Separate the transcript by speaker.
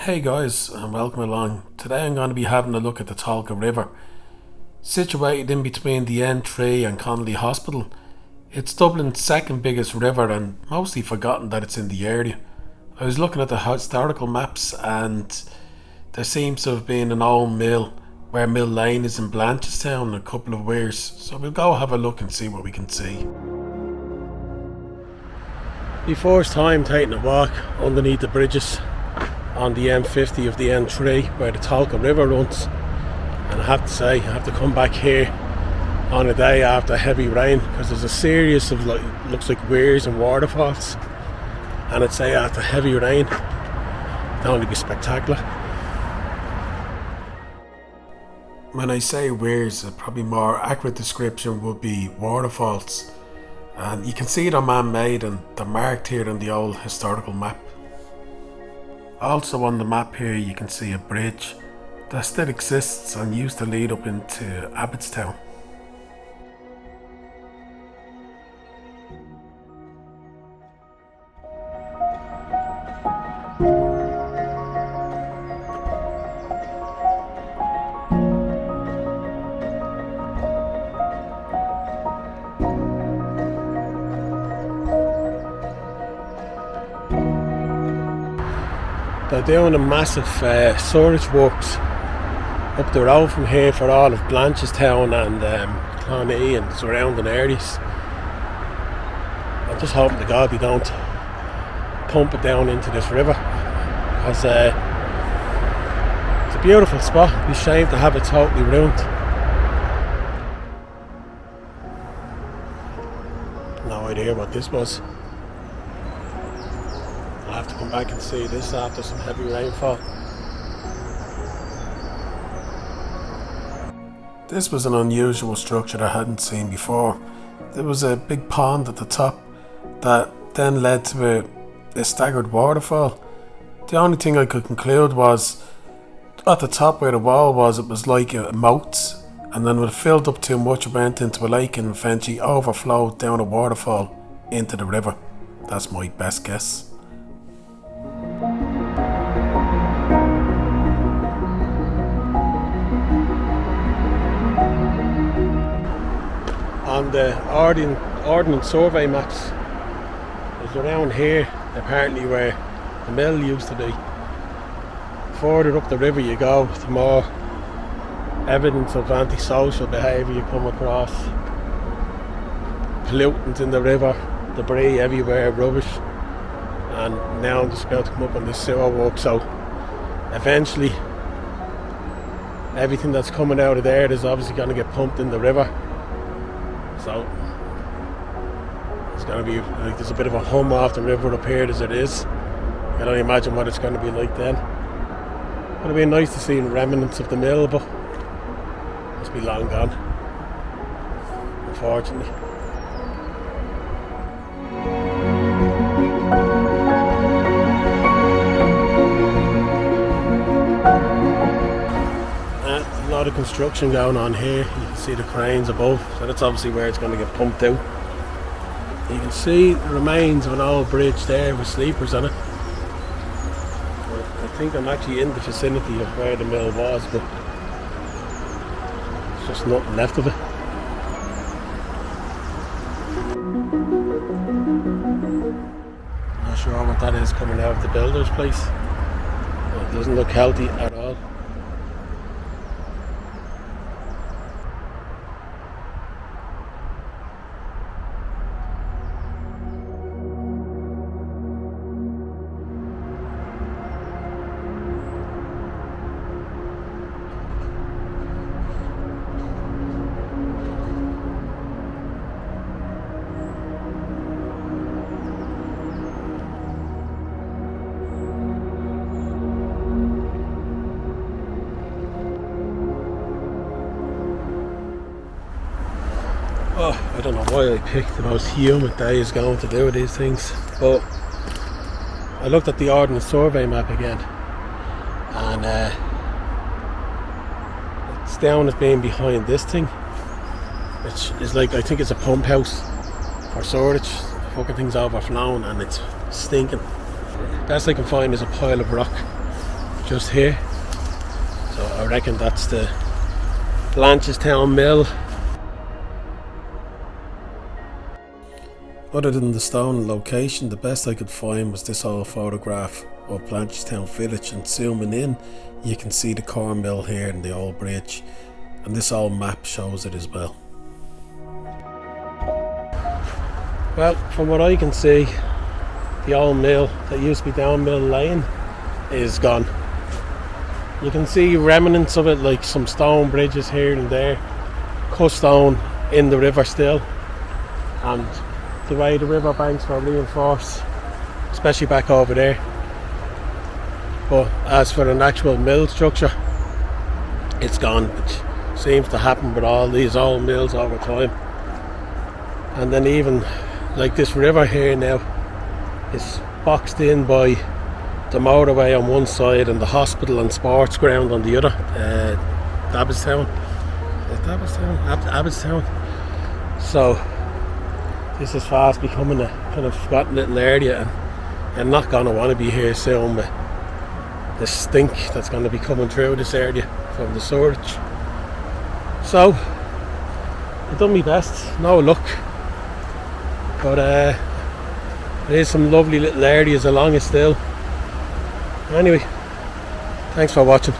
Speaker 1: Hey guys, and welcome along. Today I'm going to be having a look at the Tolga River. Situated in between the N3 and Connolly Hospital, it's Dublin's second biggest river and mostly forgotten that it's in the area. I was looking at the historical maps and there seems to have been an old mill where Mill Lane is in Blanchardstown and a couple of weirs, so we'll go have a look and see what we can see. The first time taking a walk underneath the bridges on the M50 of the N3 where the Tolga River runs, and I have to say I have to come back here on a day after heavy rain because there's a series of looks like weirs and waterfalls, and I'd say after heavy rain it'd only be spectacular. When I say weirs, a probably more accurate description would be waterfalls, and you can see they're man-made and they're marked here on the old historical map. Also on the map here you can see a bridge that still exists and used to lead up into Abbottstown. They're doing a massive storage works up the road from here for all of Blanchardstown and County and surrounding areas. I'm just hoping to God they don't pump it down into this river, because it's a beautiful spot. It'd be a shame to have it totally ruined. No idea what this was. I'll have to come back and see this after some heavy rainfall. This was an unusual structure I hadn't seen before. There was a big pond at the top that then led to a staggered waterfall. The only thing I could conclude was at the top where the wall was, it was like a moat, and then when it filled up too much it went into a lake and eventually overflowed down a waterfall into the river. That's my best guess. On the ordnance survey maps, it's around here apparently where the mill used to be. Further up the river you go, the more evidence of antisocial behaviour you come across. Pollutants in the river, debris everywhere, rubbish, and now I'm just about to come up on this sewer work, so eventually everything that's coming out of there is obviously going to get pumped in the river. So it's going to be like there's a bit of a hum off the river up here as it is. I can only imagine what it's going to be like then. It'll be nice to see remnants of the mill, but it's be long gone, unfortunately. A lot of construction going on here. You can see the cranes above, so that's obviously where it's going to get pumped out. You can see the remains of an old bridge there with sleepers on it. I think I'm actually in the vicinity of where the mill was, but there's just nothing left of it. Not sure what that is coming out of the builder's place. It doesn't look healthy at all. Oh, I don't know why I picked the most humid days going to do these things, but I looked at the ordnance survey map again, and it's down as being behind this thing, which is like, I think it's a pump house for storage. The fucking thing's overflowing and it's stinking. Best I can find is a pile of rock just here. So I reckon that's the Blanchardstown mill. Other than the stone location, the best I could find was this old photograph of Blanchardstown village, and zooming in you can see the corn mill here and the old bridge, and this old map shows it as well. Well, from what I can see, the old mill that used to be down Mill Lane is gone. You can see remnants of it, like some stone bridges here and there, cut stone in the river still, and the way the river banks were reinforced, especially back over there. But as for an actual mill structure, it's gone, which seems to happen with all these old mills over time. And then even like this river here now is boxed in by the motorway on one side and the hospital and sports ground on the other. Abbottstown. So this is fast becoming a kind of forgotten little area, and you're not going to want to be here soon with the stink that's going to be coming through this area from the sewage. So I've done my best, no luck, but there's some lovely little areas along it still. Anyway, thanks for watching.